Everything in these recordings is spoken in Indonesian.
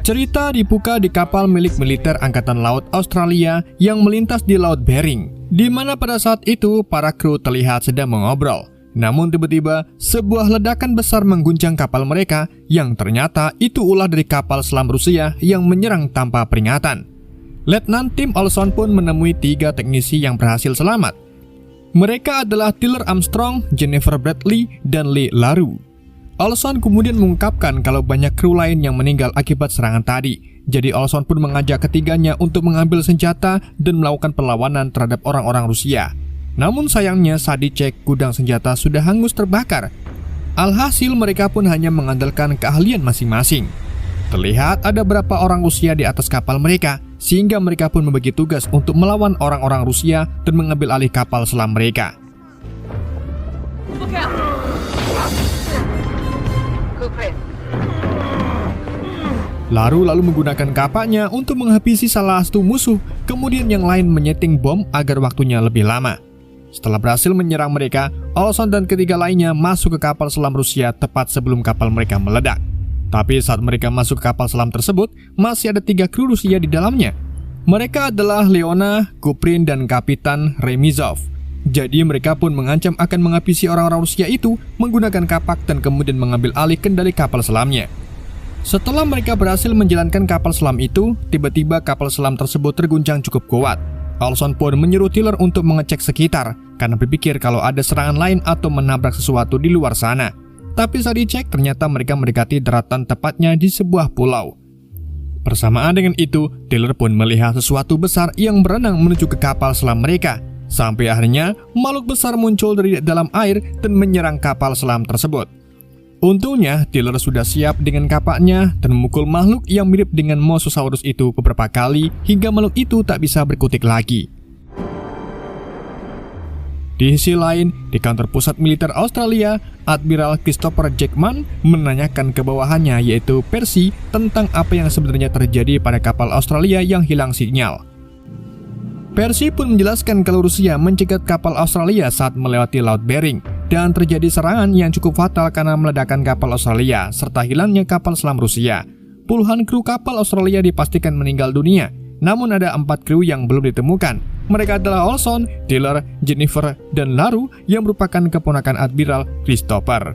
Cerita dibuka di kapal milik militer Angkatan Laut Australia yang melintas di Laut Bering, di mana pada saat itu para kru terlihat sedang mengobrol. Namun tiba-tiba sebuah ledakan besar mengguncang kapal mereka yang ternyata itu ulah dari kapal selam Rusia yang menyerang tanpa peringatan. Letnan Tim Olson pun menemui 3 teknisi yang berhasil selamat. Mereka adalah Tyler Armstrong, Jennifer Bradley, dan Lee Laru. Olson kemudian mengungkapkan kalau banyak kru lain yang meninggal akibat serangan tadi. Jadi Olson pun mengajak ketiganya untuk mengambil senjata dan melakukan perlawanan terhadap orang-orang Rusia. Namun sayangnya saat dicek gudang senjata sudah hangus terbakar. Alhasil mereka pun hanya mengandalkan keahlian masing-masing. Terlihat ada beberapa orang Rusia di atas kapal mereka, sehingga mereka pun membagi tugas untuk melawan orang-orang Rusia dan mengambil alih kapal selam mereka. Laru menggunakan kapaknya untuk menghabisi salah satu musuh, kemudian yang lain menyeting bom agar waktunya lebih lama. Setelah berhasil menyerang mereka, Olson dan ketiga lainnya masuk ke kapal selam Rusia tepat sebelum kapal mereka meledak. Tapi saat mereka masuk ke kapal selam tersebut, masih ada 3 kru Rusia di dalamnya. Mereka adalah Leona, Kuprin, dan Kapitan Remizov. Jadi mereka pun mengancam akan menghabisi orang-orang Rusia itu menggunakan kapak dan kemudian mengambil alih kendali kapal selamnya. Setelah mereka berhasil menjalankan kapal selam itu, tiba-tiba kapal selam tersebut terguncang cukup kuat. Olson pun menyuruh Tyler untuk mengecek sekitar karena berpikir kalau ada serangan lain atau menabrak sesuatu di luar sana. Tapi saat dicek ternyata mereka mendekati daratan tepatnya di sebuah pulau. Bersamaan dengan itu, Tyler pun melihat sesuatu besar yang berenang menuju ke kapal selam mereka. Sampai akhirnya makhluk besar muncul dari dalam air dan menyerang kapal selam tersebut. Untungnya, Tyler sudah siap dengan kapaknya dan memukul makhluk yang mirip dengan Mosasaurus itu beberapa kali hingga makhluk itu tak bisa berkutik lagi. Di sisi lain, di kantor pusat militer Australia, Admiral Christopher Jackman menanyakan ke bawahannya yaitu Percy tentang apa yang sebenarnya terjadi pada kapal Australia yang hilang sinyal. Percy pun menjelaskan kalau Rusia mencegat kapal Australia saat melewati Laut Bering dan terjadi serangan yang cukup fatal karena meledakkan kapal Australia serta hilangnya kapal selam Rusia. Puluhan kru kapal Australia dipastikan meninggal dunia, namun ada 4 kru yang belum ditemukan. Mereka adalah Olson, Tyler, Jennifer, dan Laru yang merupakan keponakan Admiral Christopher.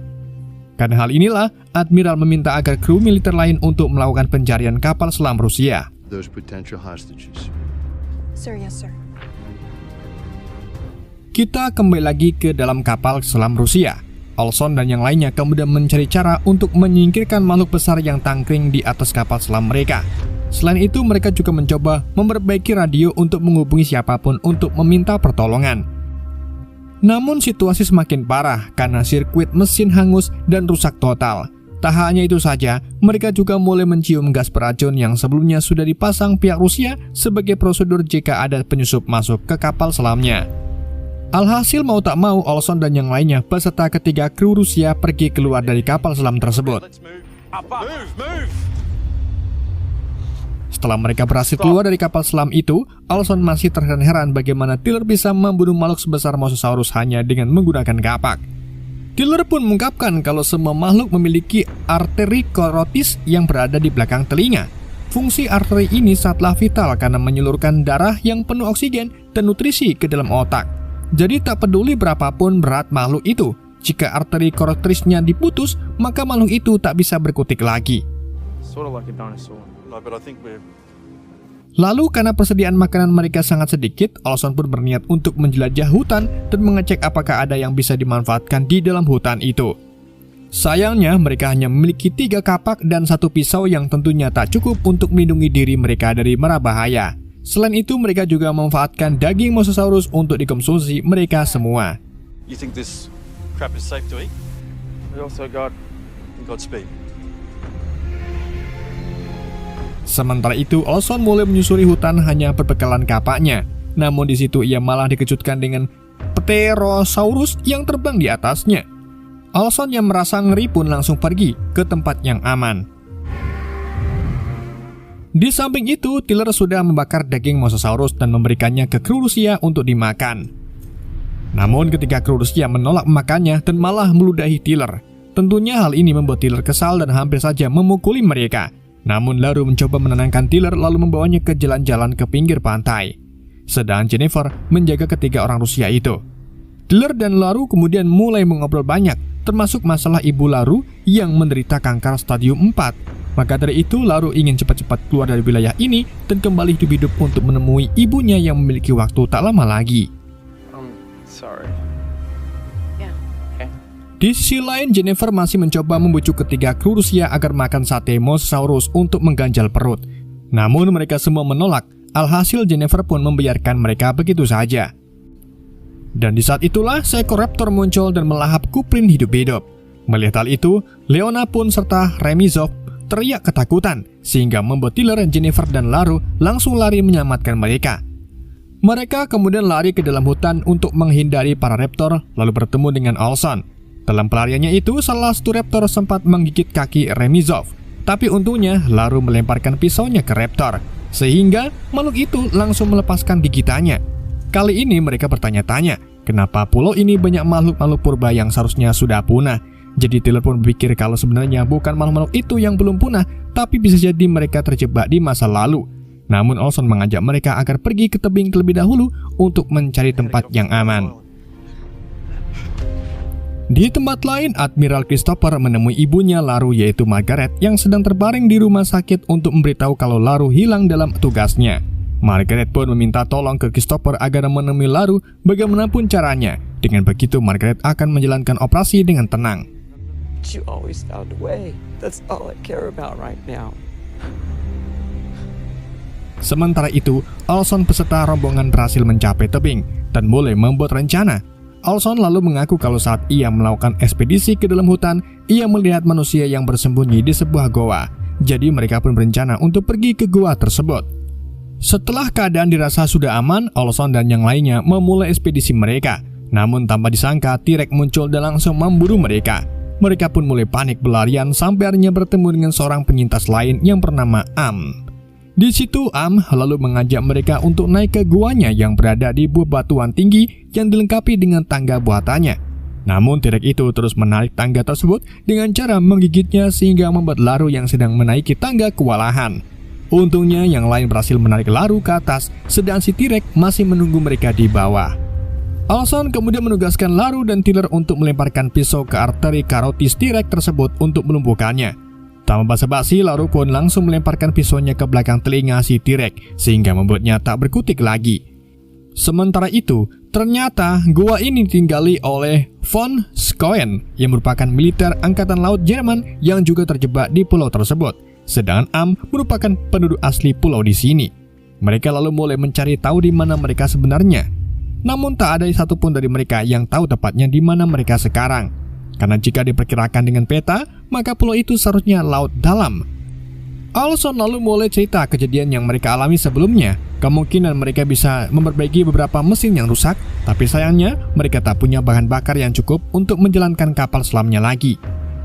Karena hal inilah, Admiral meminta agar kru militer lain untuk melakukan pencarian kapal selam Rusia. Sir, yes, sir. Kita kembali lagi ke dalam kapal selam Rusia. Olson dan yang lainnya kemudian mencari cara untuk menyingkirkan makhluk besar yang tangkring di atas kapal selam mereka. Selain itu, mereka juga mencoba memperbaiki radio untuk menghubungi siapapun untuk meminta pertolongan. Namun situasi semakin parah karena sirkuit mesin hangus dan rusak total. Tak hanya itu saja, mereka juga mulai mencium gas beracun yang sebelumnya sudah dipasang pihak Rusia sebagai prosedur jika ada penyusup masuk ke kapal selamnya. Alhasil mau tak mau, Olson dan yang lainnya beserta ketiga kru Rusia pergi keluar dari kapal selam tersebut. Setelah mereka berhasil keluar dari kapal selam itu, Olson masih terheran-heran bagaimana Tyler bisa membunuh makhluk sebesar Mosasaurus hanya dengan menggunakan kapak. Tyler pun mengungkapkan kalau semua makhluk memiliki arteri korotis yang berada di belakang telinga. Fungsi arteri ini sangatlah vital karena menyalurkan darah yang penuh oksigen dan nutrisi ke dalam otak. Jadi tak peduli berapapun berat makhluk itu, jika arteri korotisnya diputus, maka makhluk itu tak bisa berkutik lagi. Lalu karena persediaan makanan mereka sangat sedikit, Olson pun berniat untuk menjelajah hutan dan mengecek apakah ada yang bisa dimanfaatkan di dalam hutan itu. Sayangnya mereka hanya memiliki 3 kapak dan 1 pisau yang tentunya tak cukup untuk melindungi diri mereka dari mara bahaya. Selain itu, mereka juga memanfaatkan daging Mosasaurus untuk dikonsumsi mereka semua. You think this crap is safe to eat? We also got Godspeed. Sementara itu, Olson mulai menyusuri hutan hanya berbekalan kapaknya. Namun di situ ia malah dikejutkan dengan Pterosaurus yang terbang di atasnya. Olson yang merasa ngeri pun langsung pergi ke tempat yang aman. Di samping itu, Tyler sudah membakar daging Mosasaurus dan memberikannya ke kru Rusia untuk dimakan. Namun ketika kru Rusia menolak memakannya dan malah meludahi Tyler, tentunya hal ini membuat Tyler kesal dan hampir saja memukuli mereka. Namun Laru mencoba menenangkan Tiller lalu membawanya ke jalan-jalan ke pinggir pantai. Sedang Jennifer menjaga ketiga orang Rusia itu. Tiller dan Laru kemudian mulai mengobrol banyak, termasuk masalah ibu Laru yang menderita kanker stadium 4. Maka dari itu Laru ingin cepat-cepat keluar dari wilayah ini dan kembali hidup untuk menemui ibunya yang memiliki waktu tak lama lagi. Sorry. Di sisi lain, Jennifer masih mencoba membujuk ketiga kru Rusia agar makan sate Mosasaurus untuk mengganjal perut. Namun mereka semua menolak, alhasil Jennifer pun membiarkan mereka begitu saja. Dan di saat itulah seekor raptor muncul dan melahap Kuprin hidup-hidup. Melihat hal itu, Leona pun serta Remizov teriak ketakutan, sehingga membuat Tiller, Jennifer, dan Laru langsung lari menyelamatkan mereka. Mereka kemudian lari ke dalam hutan untuk menghindari para raptor, lalu bertemu dengan Olson. Dalam pelariannya itu, salah satu raptor sempat menggigit kaki Remizov. Tapi untungnya, Laru melemparkan pisaunya ke raptor, sehingga makhluk itu langsung melepaskan gigitannya. Kali ini mereka bertanya-tanya, kenapa pulau ini banyak makhluk-makhluk purba yang seharusnya sudah punah. Jadi Tiller pun berpikir kalau sebenarnya bukan makhluk-makhluk itu yang belum punah, tapi bisa jadi mereka terjebak di masa lalu. Namun Olson mengajak mereka agar pergi ke tebing terlebih dahulu untuk mencari tempat yang aman. Di tempat lain, Admiral Christopher menemui ibunya Laru yaitu Margaret yang sedang terbaring di rumah sakit untuk memberitahu kalau Laru hilang dalam tugasnya. Margaret pun meminta tolong ke Christopher agar menemui Laru bagaimanapun caranya. Dengan begitu Margaret akan menjalankan operasi dengan tenang. You always found a way. That's all I care about right now. Sementara itu, Olson beserta rombongan berhasil mencapai tebing dan mulai membuat rencana. Olson lalu mengaku kalau saat ia melakukan ekspedisi ke dalam hutan, ia melihat manusia yang bersembunyi di sebuah goa. Jadi mereka pun berencana untuk pergi ke goa tersebut. Setelah keadaan dirasa sudah aman, Olson dan yang lainnya memulai ekspedisi mereka. Namun tanpa disangka, T-Rex muncul dan langsung memburu mereka. Mereka pun mulai panik berlarian sampai akhirnya bertemu dengan seorang penyintas lain yang bernama Am. Di situ Am lalu mengajak mereka untuk naik ke guanya yang berada di buah batuan tinggi yang dilengkapi dengan tangga buatannya. Namun T-Rex itu terus menarik tangga tersebut dengan cara menggigitnya sehingga membuat Laru yang sedang menaiki tangga kewalahan. Untungnya yang lain berhasil menarik Laru ke atas, sedang si T-Rex masih menunggu mereka di bawah. Olson kemudian menugaskan Laru dan Tiller untuk melemparkan pisau ke arteri karotis T-Rex tersebut untuk melumpuhkannya. Tanpa basa-basi, Laru pun langsung melemparkan pisaunya ke belakang telinga si T-Rex sehingga membuatnya tak berkutik lagi. Sementara itu, ternyata gua ini ditinggali oleh von Schoen yang merupakan militer angkatan laut Jerman yang juga terjebak di pulau tersebut. Sedangkan Am merupakan penduduk asli pulau di sini. Mereka lalu mulai mencari tahu di mana mereka sebenarnya. Namun tak ada satupun dari mereka yang tahu tepatnya di mana mereka sekarang. Karena jika diperkirakan dengan peta, maka pulau itu seharusnya laut dalam. Olson lalu mulai cerita kejadian yang mereka alami sebelumnya. Kemungkinan mereka bisa memperbaiki beberapa mesin yang rusak, tapi sayangnya mereka tak punya bahan bakar yang cukup untuk menjalankan kapal selamnya lagi.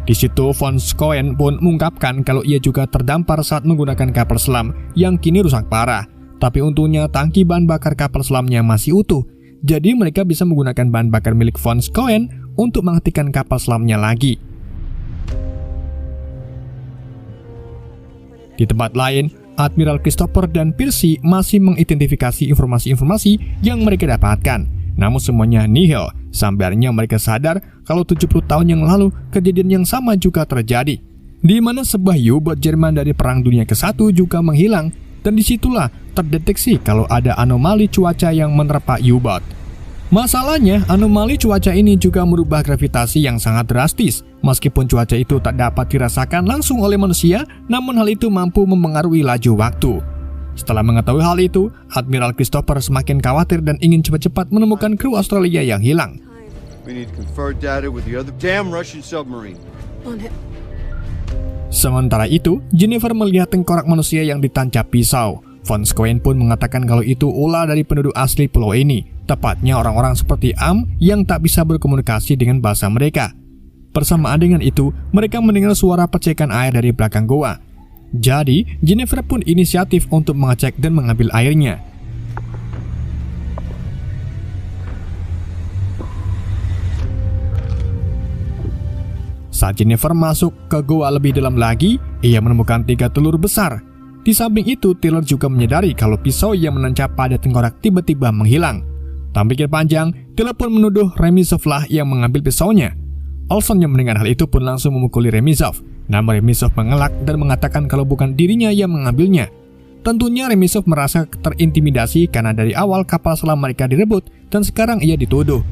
Di situ von Schoen pun mengungkapkan kalau ia juga terdampar saat menggunakan kapal selam yang kini rusak parah. Tapi untungnya tangki bahan bakar kapal selamnya masih utuh. Jadi mereka bisa menggunakan bahan bakar milik von Schoen untuk menghentikan kapal selamnya lagi. Di tempat lain, Admiral Christopher dan Percy masih mengidentifikasi informasi-informasi yang mereka dapatkan. Namun semuanya nihil, sampai akhirnya mereka sadar kalau 70 tahun yang lalu kejadian yang sama juga terjadi, di mana sebuah U-boat Jerman dari Perang Dunia ke-1 juga menghilang, dan disitulah terdeteksi kalau ada anomali cuaca yang menerpa U-boat. Masalahnya, anomali cuaca ini juga merubah gravitasi yang sangat drastis. Meskipun cuaca itu tak dapat dirasakan langsung oleh manusia, namun hal itu mampu mempengaruhi laju waktu. Setelah mengetahui hal itu, Admiral Christopher semakin khawatir dan ingin cepat-cepat menemukan kru Australia yang hilang. Sementara itu, Jennifer melihat tengkorak manusia yang ditancap pisau. Von Schoen pun mengatakan kalau itu ulah dari penduduk asli pulau ini, tepatnya orang-orang seperti Am yang tak bisa berkomunikasi dengan bahasa mereka. Bersamaan dengan itu, mereka mendengar suara percikan air dari belakang goa. Jadi, Jennifer pun inisiatif untuk mengecek dan mengambil airnya. Saat Jennifer masuk ke goa lebih dalam lagi, Ia menemukan 3 telur besar. Di samping itu, Tiller juga menyadari kalau pisau yang menancap pada tengkorak tiba-tiba menghilang. Tak pikir panjang, Tiller pun menuduh Remizov lah yang mengambil pisaunya. Olson yang mendengar hal itu pun langsung memukuli Remizov. Namun Remizov mengelak dan mengatakan kalau bukan dirinya yang mengambilnya. Tentunya Remizov merasa terintimidasi karena dari awal kapal selam mereka direbut dan sekarang ia dituduh.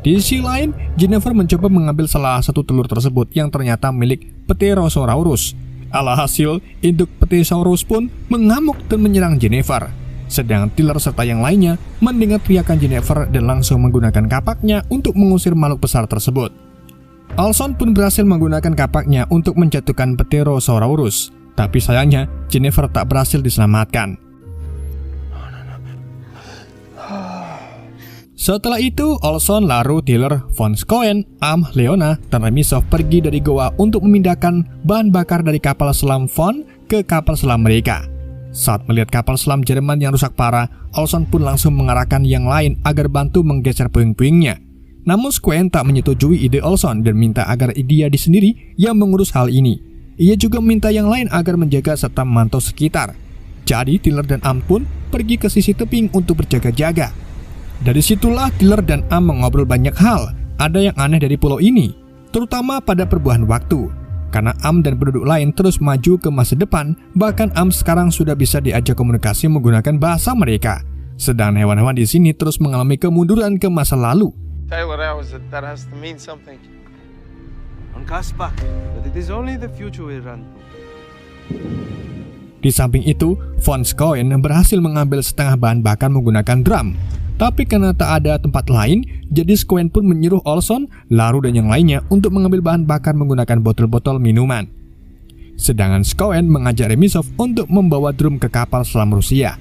Di sisi lain, Jennifer mencoba mengambil salah satu telur tersebut yang ternyata milik Pterosaurus. Alhasil, induk Pterosaurus pun mengamuk dan menyerang Jennifer. Sedang Tiller serta yang lainnya mendengar teriakan Jennifer dan langsung menggunakan kapaknya untuk mengusir makhluk besar tersebut. Olson pun berhasil menggunakan kapaknya untuk menjatuhkan Pterosaurus. Tapi sayangnya, Jennifer tak berhasil diselamatkan. Setelah itu, Olson, Laru, Tiller, Von Schoen, Am, Leona, dan Remizov pergi dari goa untuk memindahkan bahan bakar dari kapal selam Von ke kapal selam mereka. Saat melihat kapal selam Jerman yang rusak parah, Olson pun langsung mengarahkan yang lain agar bantu menggeser puing-puingnya. Namun Schoen tak menyetujui ide Olson dan minta agar dia sendiri yang mengurus hal ini. Ia juga meminta yang lain agar menjaga serta memantau sekitar. Jadi Tiller dan Am pun pergi ke sisi tebing untuk berjaga-jaga. Dari situlah Tiller dan Am mengobrol banyak hal. Ada yang aneh dari pulau ini, terutama pada perubahan waktu. Karena Am dan penduduk lain terus maju ke masa depan, bahkan Am sekarang sudah bisa diajak komunikasi menggunakan bahasa mereka. Sedang hewan-hewan di sini terus mengalami kemunduran ke masa lalu. Taylor hours, that has to mean something. On Kaspak, but it is only the future we run. Di samping itu, Von Schoen berhasil mengambil setengah bahan bakar menggunakan drum. Tapi karena tak ada tempat lain, jadi Schoen pun menyuruh Olson, Laru dan yang lainnya untuk mengambil bahan bakar menggunakan botol-botol minuman. Sedangkan Schoen mengajak Remizov untuk membawa drum ke kapal selam Rusia.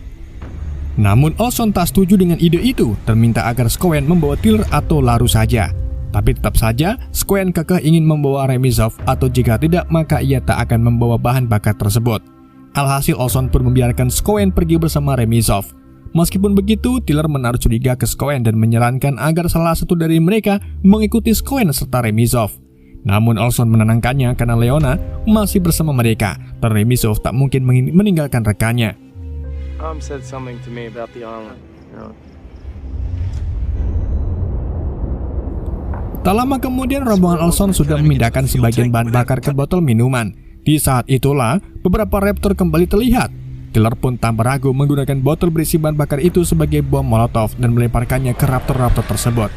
Namun Olson tak setuju dengan ide itu dan minta agar Schoen membawa Tiller atau Laru saja. Tapi tetap saja, Schoen kekeh ingin membawa Remizov atau jika tidak maka ia tak akan membawa bahan bakar tersebut. Alhasil Olson pun membiarkan Schoen pergi bersama Remizov. Meskipun begitu, Tiller menaruh curiga ke Schoen dan menyarankan agar salah satu dari mereka mengikuti Schoen serta Remizov. Namun Olson menenangkannya karena Leona masih bersama mereka dan Remizov tak mungkin meninggalkan rekannya. Said something to me about the island. Tak lama kemudian rombongan Olson sudah memindahkan sebagian bahan bakar ke botol minuman. Di saat itulah beberapa raptor kembali terlihat. Tiller pun tanpa ragu menggunakan botol berisi bahan bakar itu sebagai bom molotov dan melemparkannya ke raptor-raptor tersebut.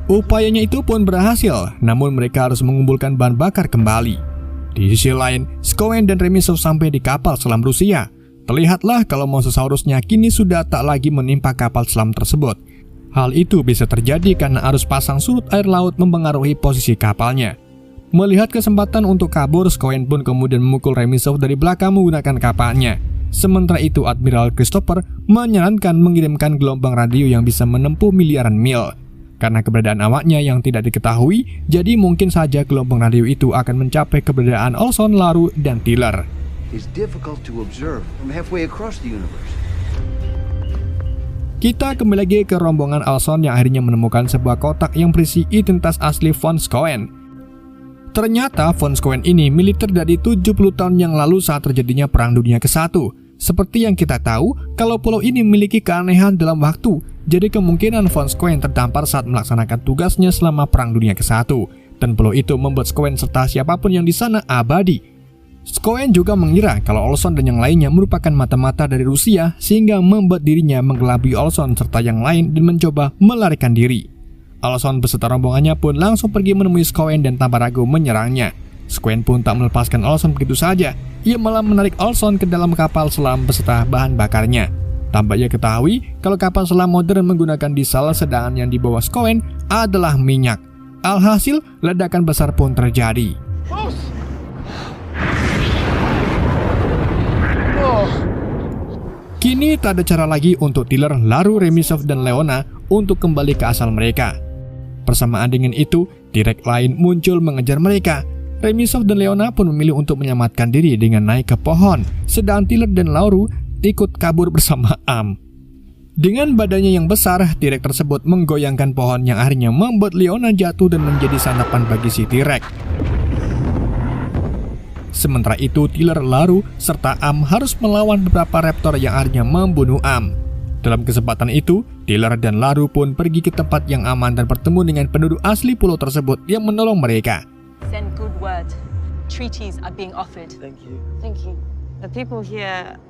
Upayanya itu pun berhasil, namun mereka harus mengumpulkan bahan bakar kembali. Di sisi lain, Schoen dan Remizov sampai di kapal selam Rusia. Terlihatlah kalau mosasaurusnya kini sudah tak lagi menimpa kapal selam tersebut. Hal itu bisa terjadi karena arus pasang surut air laut mempengaruhi posisi kapalnya. Melihat kesempatan untuk kabur, Schoen pun kemudian memukul Remizov dari belakang menggunakan kapalnya. Sementara itu, Admiral Christopher menyarankan mengirimkan gelombang radio yang bisa menempuh miliaran mil. Karena keberadaan awaknya yang tidak diketahui, jadi mungkin saja gelombang radio itu akan mencapai keberadaan Olson, Laru, dan Tiller. Kita kembali lagi ke rombongan Olson yang akhirnya menemukan sebuah kotak yang berisi identitas asli Von Schoen. Ternyata Von Schoen ini militer dari 70 tahun yang lalu saat terjadinya Perang Dunia ke-1. Seperti yang kita tahu, kalau pulau ini memiliki keanehan dalam waktu, jadi kemungkinan Von Schoen terdampar saat melaksanakan tugasnya selama Perang Dunia ke-1. Dan pulau itu membuat Schoen serta siapapun yang di sana abadi. Schoen juga mengira kalau Olson dan yang lainnya merupakan mata-mata dari Rusia, sehingga membuat dirinya mengelabui Olson serta yang lain dan mencoba melarikan diri. Olson beserta rombongannya pun langsung pergi menemui Schoen dan tanpa ragu menyerangnya. Schoen pun tak melepaskan Olson begitu saja. Ia malah menarik Olson ke dalam kapal selam beserta bahan bakarnya. Tanpa ia ketahui kalau kapal selam modern menggunakan diesel, sedangkan yang dibawa Schoen adalah minyak. Alhasil, ledakan besar pun terjadi. Kini tak ada cara lagi untuk Tiller, Laru, Remizov, dan Leona untuk kembali ke asal mereka. Bersamaan dengan itu, T-Rex lain muncul mengejar mereka. Remizov dan Leona pun memilih untuk menyelamatkan diri dengan naik ke pohon, sedang Tiller dan Laru ikut kabur bersama Am. Dengan badannya yang besar, T-Rex tersebut menggoyangkan pohon yang akhirnya membuat Leona jatuh dan menjadi santapan bagi si T-Rex. Sementara itu, Tiller, Laru, serta Am harus melawan beberapa raptor yang akhirnya membunuh Am. Dalam kesempatan itu, Tiller dan Laru pun pergi ke tempat yang aman dan bertemu dengan penduduk asli pulau tersebut yang menolong mereka. Send good word. Treaties are being offered. Thank you. Thank you. The people here,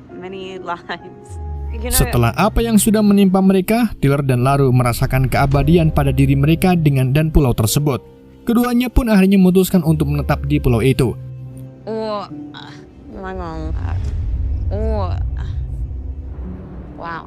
many lives. You know, Setelah apa yang sudah menimpa mereka, Tiller dan Laru merasakan keabadian pada diri mereka dan pulau tersebut. Keduanya pun akhirnya memutuskan untuk menetap di pulau itu. Wow.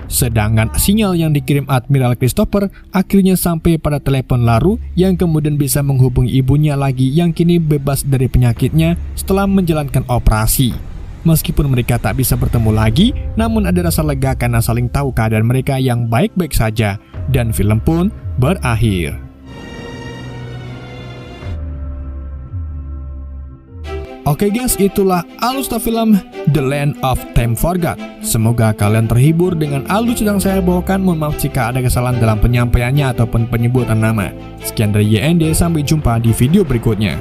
Sedangkan sinyal yang dikirim Admiral Christopher akhirnya sampai pada telepon Laru yang kemudian bisa menghubungi ibunya lagi yang kini bebas dari penyakitnya setelah menjalankan operasi. Meskipun mereka tak bisa bertemu lagi, namun ada rasa lega karena saling tahu keadaan mereka yang baik-baik saja, dan film pun berakhir. Oke guys, itulah alur film The Land of Time Forgot. Semoga kalian terhibur dengan alur yang saya bawakan. Mohon maaf jika ada kesalahan dalam penyampaiannya ataupun penyebutan nama. Sekian dari YND, sampai jumpa di video berikutnya.